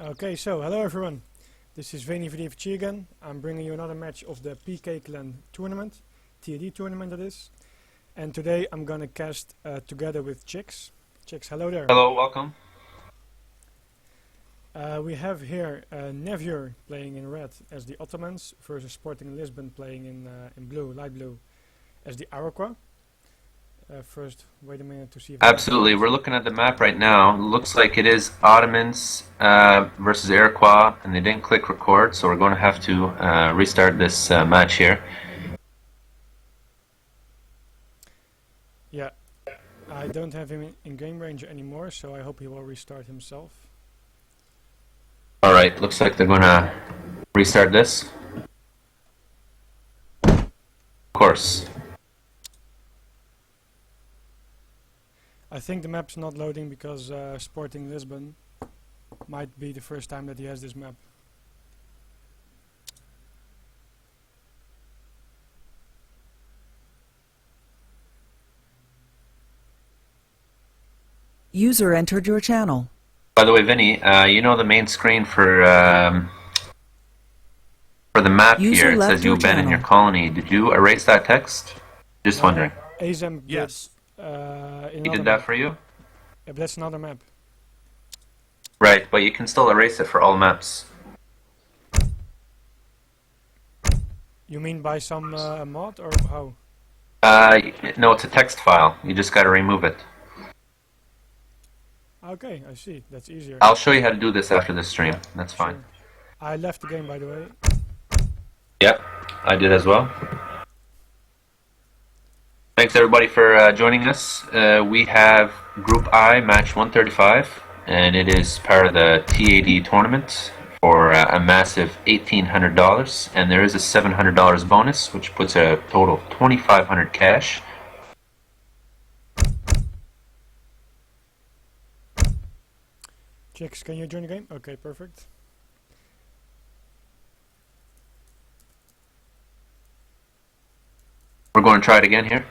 Okay, so hello everyone. This is Veni Vidi Vici again. I'm bringing you another match of the PK Clan tournament, TAD tournament that is. And today I'm gonna cast together with Chicks. Chicks, hello there. Hello, welcome. We have here Nevur playing in red as the Ottomans versus Sporting Lisbon playing in blue, light blue, as the Iroquois. First, wait a minute to see if Absolutely, we're looking at the map right now. Looks like it is Ottomans versus Iroquois, and they didn't click record, so we're going to have to restart this match here. Yeah, I don't have him in game range anymore, so I hope he will restart himself. Alright, looks like they're going to restart this. Of course. I think the map's not loading because Sporting Lisbon might be the first time that he has this map. User entered your channel. By the way, Vinny, you know the main screen for the map User here, it says you've been in your colony. Did you erase that text? Just wondering. Azem Yes. Did, He did that for you? Yeah, but that's another map. Right, but you can still erase it for all maps. You mean by some mod or how? No, it's a text file. You just got to remove it. Okay, I see. That's easier. I'll show you how to do this after this stream. That's fine. Sure. I left the game, by the way. Yep, I did as well. Thanks everybody for joining us. We have Group I, match 135, and it is part of the TAD tournament for a massive $1,800, and there is a $700 bonus, which puts a total of $2,500 cash. Chicks, can you join the game? Okay, perfect. We're going to try it again here.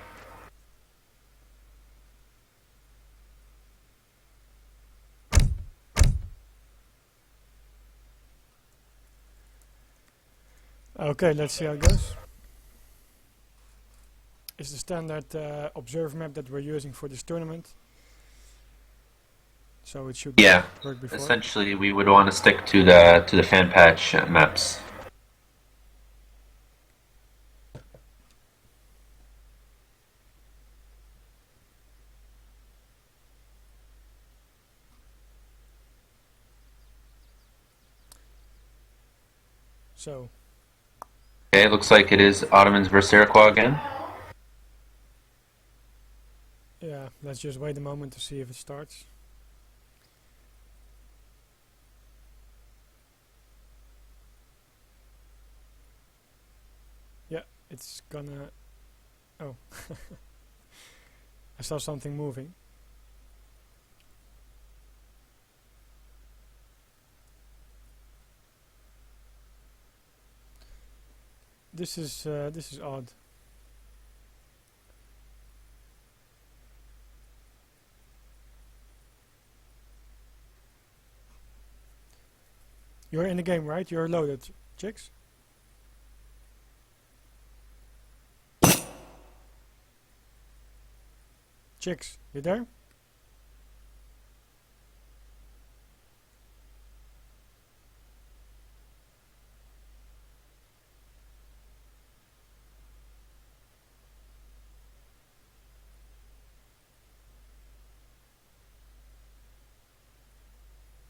Okay, let's see how it goes. It's the standard observe map that we're using for this tournament. So it should work before. Essentially we would want to stick to the fan patch maps. So. Okay, it looks like it is Ottomans versus Iroquois again. Yeah, let's just wait a moment to see if it starts. Yeah, it's gonna... Oh. I saw something moving. This is odd. You're in the game, right? You're loaded, Chicks? Chicks, you there?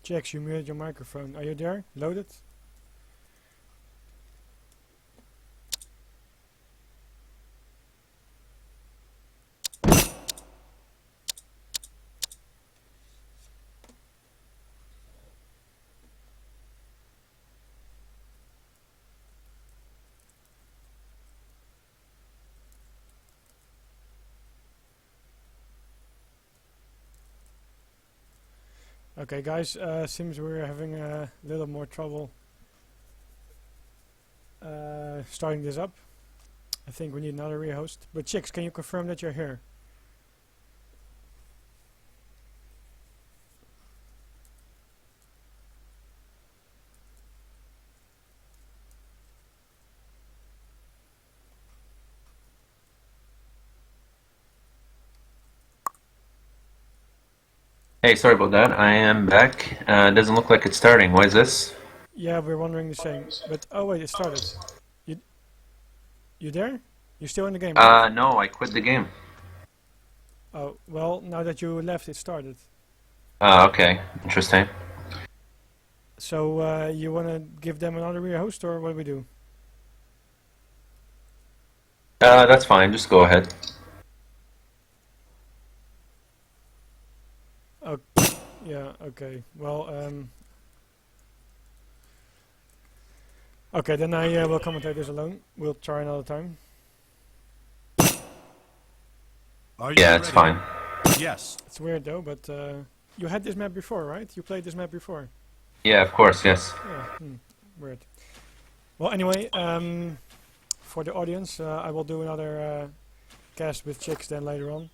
Chicks, you muted your microphone. Are you there? Loaded? Okay guys, seems we're having a little more trouble starting this up. I think we need another rehost. But Chicks, can you confirm that you're here? Hey, sorry about that. I am back. Doesn't look like it's starting. Why is this? Yeah, we're wondering the same. But oh wait, it started. You you there? You're still in the game, right? No, I quit the game. Oh well, now that you left, it started. Okay. Interesting. So you wanna give them another rehost, or what do we do? That's fine. Just go ahead. Oh, yeah. Okay. Well, okay. Then I will commentate this alone. We'll try another time. Are you Yeah, it's ready? fine. Yes. It's weird though, but you had this map before, right? You played this map before. Yeah, of course. Yes. Yeah. Weird. Well, anyway, for the audience, I will do another cast with chicks then later on.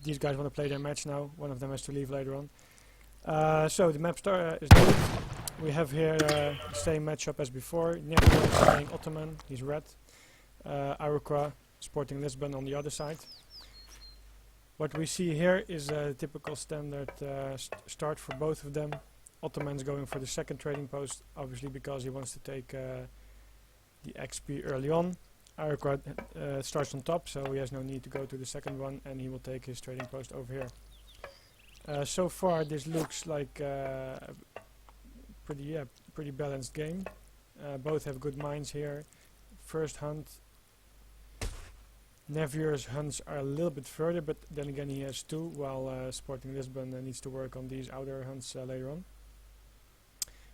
These guys want to play their match now. One of them has to leave later on. So the map is done. We have here the same matchup as before. Nevur is playing Ottoman. He's red. Iroquois sporting Lisbon on the other side. What we see here is a typical standard start for both of them. Ottoman's going for the second trading post, obviously because he wants to take the XP early on. Iroquois starts on top, so he has no need to go to the second one, and he will take his trading post over here. So far, this looks like a pretty balanced game. Both have good mines here. First hunt, Nevur's hunts are a little bit further, but then again he has two, while Sporting Lisbon needs to work on these outer hunts later on.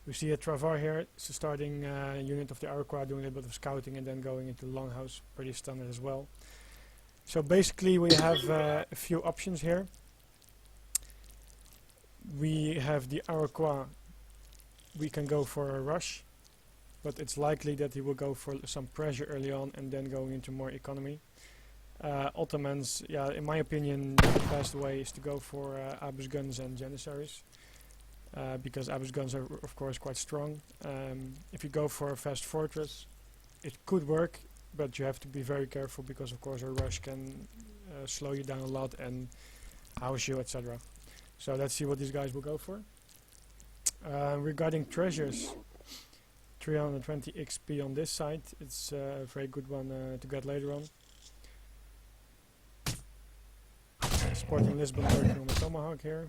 We see a Travar here, it's a starting unit of the Iroquois doing a little bit of scouting and then going into the Longhouse, pretty standard as well. So basically we have a few options here. We have the Iroquois, we can go for a rush, but it's likely that he will go for some pressure early on and then going into more economy. Ottomans, yeah, in my opinion, the best way is to go for Abus guns and Janissaries, because Abus guns are of course quite strong. If you go for a fast fortress, it could work, but you have to be very careful because of course a rush can slow you down a lot and house you, etc. So let's see what these guys will go for. Regarding treasures, 320 XP on this side, it's a very good one to get later on. Sporting Lisbon working on the Tomahawk here.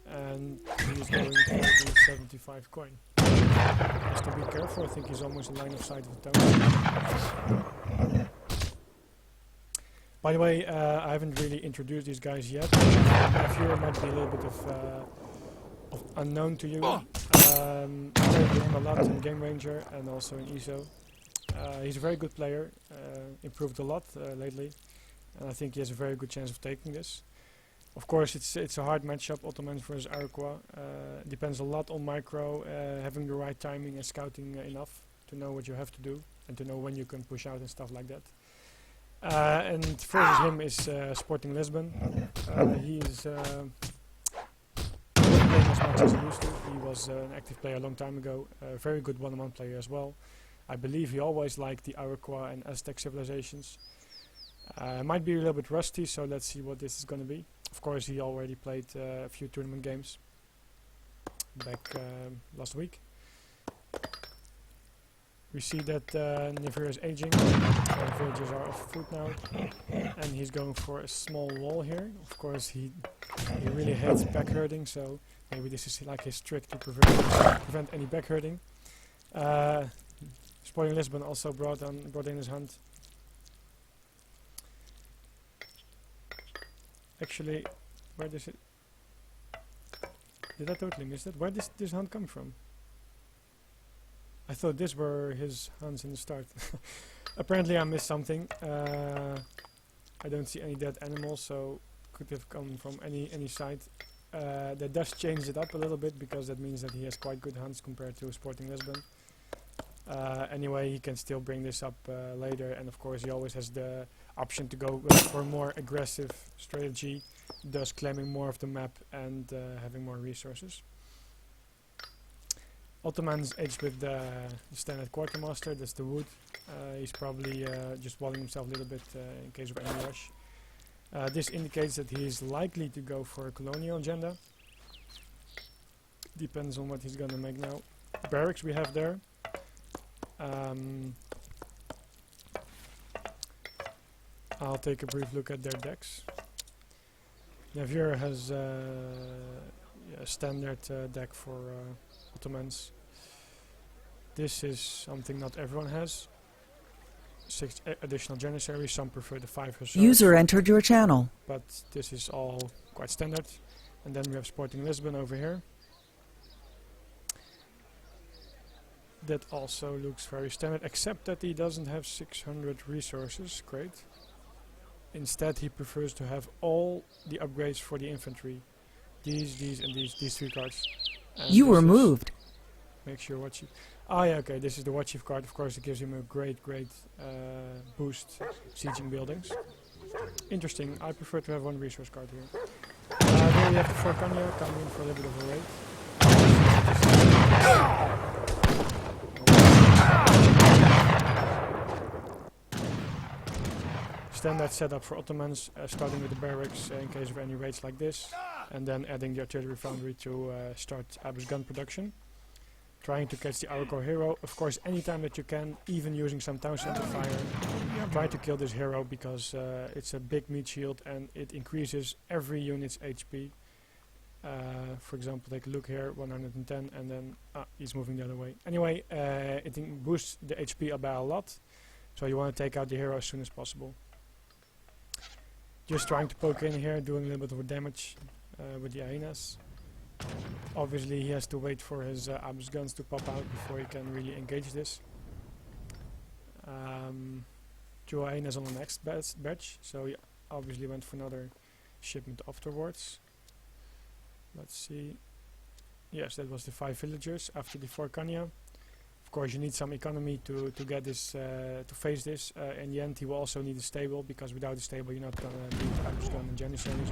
And he's going for the 75 coin. Just to be careful, I think he's almost in line of sight of the tower. By the way, I haven't really introduced these guys yet. Nevur might be a little bit of unknown to you. I played with him a lot in Game Ranger and also in ESO. He's a very good player, improved a lot lately, and I think he has a very good chance of taking this. Of course, it's a hard matchup, Ottomans versus Iroquois. Depends a lot on micro, having the right timing and scouting enough to know what you have to do and to know when you can push out and stuff like that. And versus him is Sporting Lisbon. He's not playing as much as he used to. He was an active player a long time ago, a very good one-on-one player as well. I believe he always liked the Iroquois and Aztec civilizations. Might be a little bit rusty, so let's see what this is going to be. Of course, he already played a few tournament games back last week. We see that Nevur is aging, villagers are off food now, and he's going for a small wall here. Of course, he really hates backherding, so maybe this is like his trick to prevent any backherding. Sporting Lisbon also brought in his hunt. Actually, where does it... Did I totally miss that? Where does this hunt come from? I thought these were his hunts in the start. Apparently I missed something. I don't see any dead animals, so could have come from any side. That does change it up a little bit, because that means that he has quite good hunts compared to Sporting Lisbon. Anyway, he can still bring this up later, and of course he always has the option to go for a more aggressive strategy, thus claiming more of the map and having more resources. Ottomans edged with the standard quartermaster, that's the wood. He's probably just walling himself a little bit in case of any rush. This indicates that he is likely to go for a colonial agenda. Depends on what he's gonna make now. Barracks we have there. I'll take a brief look at their decks. Nevur has a standard deck for Ottomans. This is something not everyone has. 6 additional Janissaries, some prefer the 5 hussars. User entered your channel. But this is all quite standard. And then we have Sporting Lisbon over here. That also looks very standard, except that he doesn't have 600 resources. Great. Instead, he prefers to have all the upgrades for the infantry. These, and these 3 cards. And You were this is- moved. Make sure what chief. Ah, yeah, okay. This is the War Chief card. Of course, it gives him a great boost sieging buildings. Interesting. I prefer to have 1 resource card here. There we have the Forcania coming in for a little bit of a raid. Standard setup for Ottomans, starting with the barracks in case of any raids like this, and then adding the artillery foundry to start Abus gun production. Trying to catch the Iroquois hero, of course, anytime that you can, even using some town center fire. Try to kill this hero because it's a big meat shield and it increases every unit's HP. For example, take a look here, 110, and then he's moving the other way. Anyway, it boosts the HP by a lot, so you want to take out the hero as soon as possible. Just trying to poke in here, doing a little bit of damage with the hyenas. Obviously he has to wait for his Abus guns to pop out before he can really engage this. 2 hyenas on the next batch, so he obviously went for another shipment afterwards. Let's see. Yes, that was the 5 villagers after the Forcania. Of course, you need some economy to get this to face this. In the end, he will also need a stable, because without a stable, you're not gonna beat Abus gun and Janissaries.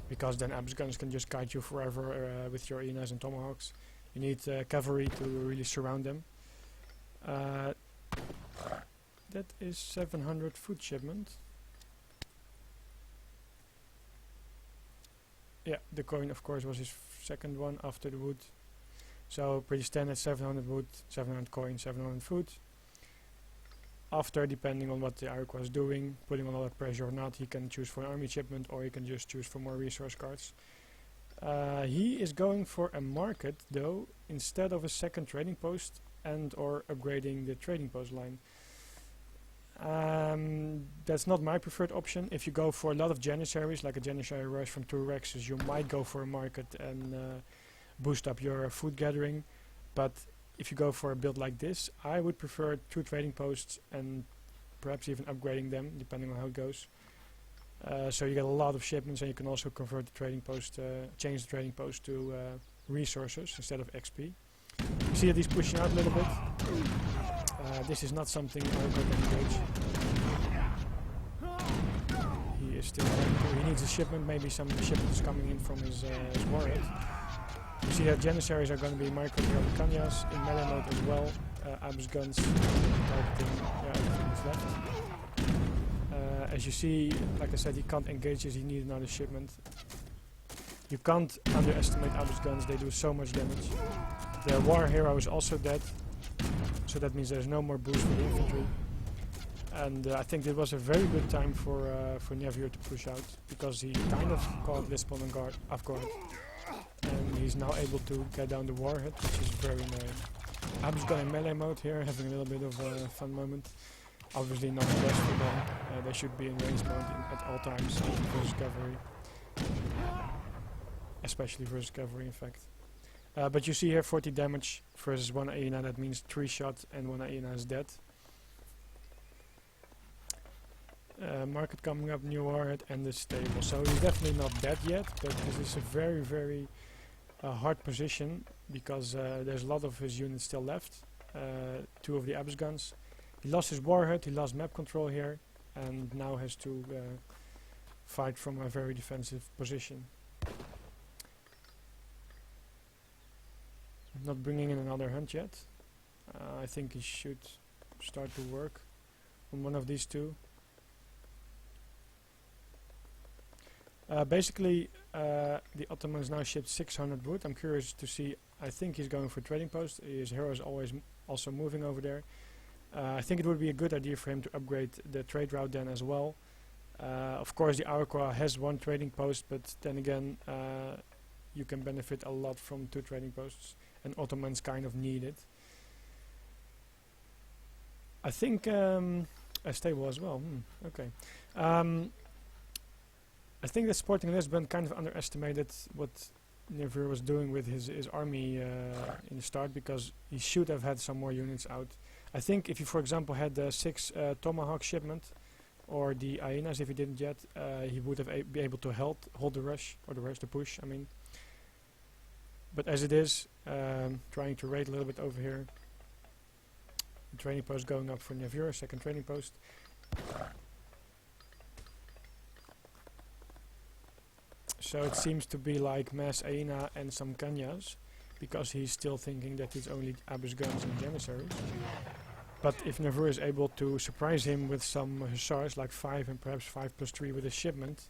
Because then Abus guns can just guide you forever with your hyenas and tomahawks. You need cavalry to really surround them. That is 700 food shipment. Yeah, the coin of course was his second one after the wood. So pretty standard, 700 wood, 700 coin, 700 food. After, depending on what the Iroquois is doing, putting on a lot of pressure or not, he can choose for an army shipment, or he can just choose for more resource cards. He is going for a market though, instead of a second trading post and or upgrading the trading post line. That's not my preferred option. If you go for a lot of Janissaries, like a Janissary rush from 2 Rexes, you might go for a market and boost up your food gathering. But if you go for a build like this, I would prefer 2 trading posts and perhaps even upgrading them, depending on how it goes. So you get a lot of shipments, and you can also convert the trading post, change the trading post to resources instead of XP. You see that he's pushing out a little bit. This is not something I would engage. He is still trying to, he needs a shipment, maybe some shipments coming in from his warhead. You see that Janissaries are going to be micro Kanyas in melee mode as well. Abus guns targeting everything that's left. As you see, like I said, he can't engage this, he needs another shipment. You can't underestimate Abus guns, they do so much damage. The war hero is also dead, so that means there's no more boost for the infantry. And I think it was a very good time for Nevur to push out, because he kind of caught Lisbon off guard. And he's now able to get down the warhead, which is very annoying. Abus gun in melee mode here, having a little bit of a fun moment. Obviously not the best for them, they should be in range mode at all times, even versus cavalry. Especially versus cavalry, in fact. But you see here 40 damage versus 1 hyena, that means 3 shot and 1 hyena is dead. Market coming up, new warhead and the stable. So he's definitely not dead yet, but this is a very, very hard position, because there's a lot of his units still left. 2 of the Abus guns. He lost his warhead, he lost map control here, and now has to fight from a very defensive position. not bringing in another hunt yet. I think he should start to work on one of these two. Basically, the Ottomans now shipped 600 wood. I'm curious to see. I think he's going for trading post. His hero is always also moving over there. I think it would be a good idea for him to upgrade the trade route then as well. Of course, the Iroquois has one trading post, but then again, you can benefit a lot from 2 trading posts, and Ottomans kind of need it. I think a stable as well. Okay. I think that Sporting Lisbon kind of underestimated what Nevur was doing with his army in the start, because he should have had some more units out. I think if you, for example, had the 6 Tomahawk shipment, or the hyenas, if he didn't yet, he would have be able to hold the rush, or the push, I mean. But as it is, trying to raid a little bit over here. The training post going up for Nevur, second training post. So it seems to be like mass hyena and some kanyas, because he's still thinking that it's only Abyss guns and Janissaries. But if Nevur is able to surprise him with some hussars, like 5 and perhaps 5+3 with a shipment,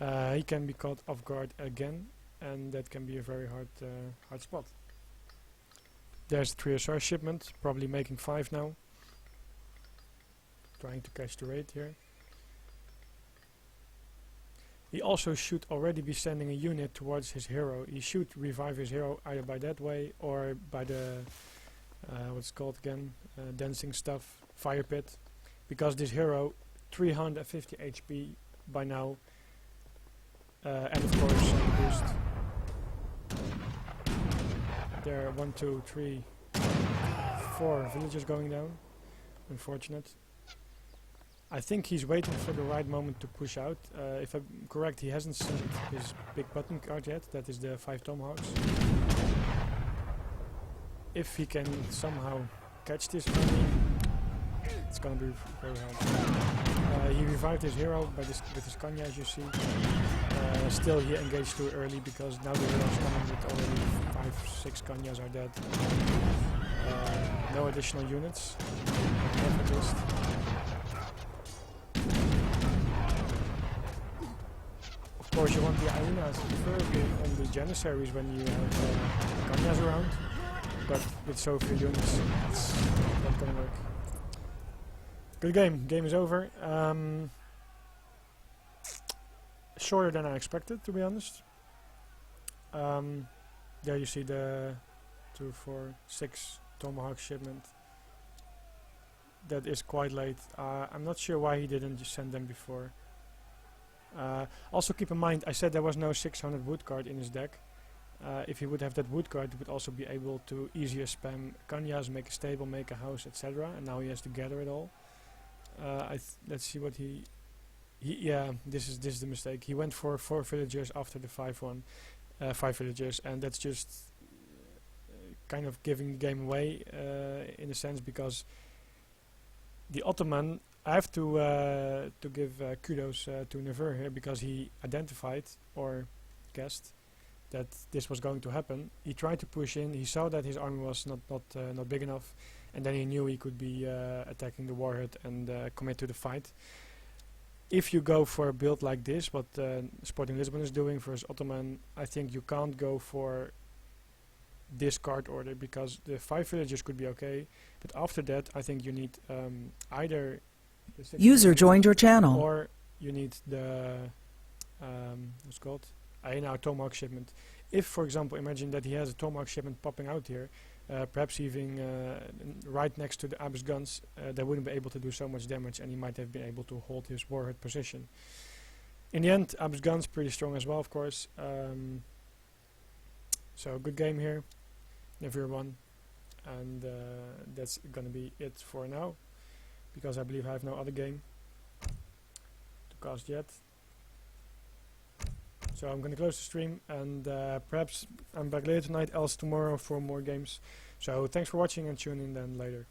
he can be caught off guard again, and that can be a very hard spot. There's 3 hussar shipment, probably making 5 now. Trying to catch the raid here. He also should already be sending a unit towards his hero. He should revive his hero either by that way or by the what's it called again, dancing stuff, fire pit, because this hero 350 HP by now, and of course boost. There are 1, 2, 3, 4 villagers going down. Unfortunate. I think he's waiting for the right moment to push out. If I'm correct, he hasn't sent his big button card yet. That is the 5 Tomahawks. If he can somehow catch this army, it's gonna be very hard. He revived his hero by with his Kanya, as you see. Still, he engaged too early, because now the hero's coming with already 5, 6 Kanyas are dead. No additional units. At least. Of course, you want the hyenas preferably on the Janissaries when you have Kanyas around, but with so few units, it's not gonna work. Good game. Game is over. Shorter than I expected, to be honest. There you see the 2, 4, 6 Tomahawk shipment. That is quite late. I'm not sure why he didn't just send them before. Also keep in mind, I said there was no 600 wood card in his deck. If he would have that wood card, he would also be able to easier spam Kanyas, make a stable, make a house, etc. And now he has to gather it all. Let's see what he yeah, this is the mistake. He went for 4 villagers after the 5-1, 5 villagers, and that's just kind of giving the game away in a sense, because the Ottoman, I have to give kudos to Nevur here, because he identified or guessed that this was going to happen. He tried to push in. He saw that his army was not big enough, and then he knew he could be attacking the warhead and commit to the fight. If you go for a build like this, what Sporting Lisbon is doing versus Ottoman, I think you can't go for this card order, because the 5 villagers could be okay, but after that I think you need either the 6 User joined your channel. or you need the what's called Tomahawk shipment. If, for example, imagine that he has a Tomahawk shipment popping out here, perhaps even right next to the Abyss guns, they wouldn't be able to do so much damage, and he might have been able to hold his warhead position. In the end, Abyss guns pretty strong as well, of course. So good game here. Nevur won, and that's gonna be it for now, because I believe I have no other game to cast yet. So I'm gonna close the stream, and perhaps I'm back later tonight, else tomorrow for more games. So thanks for watching, and tune in then later.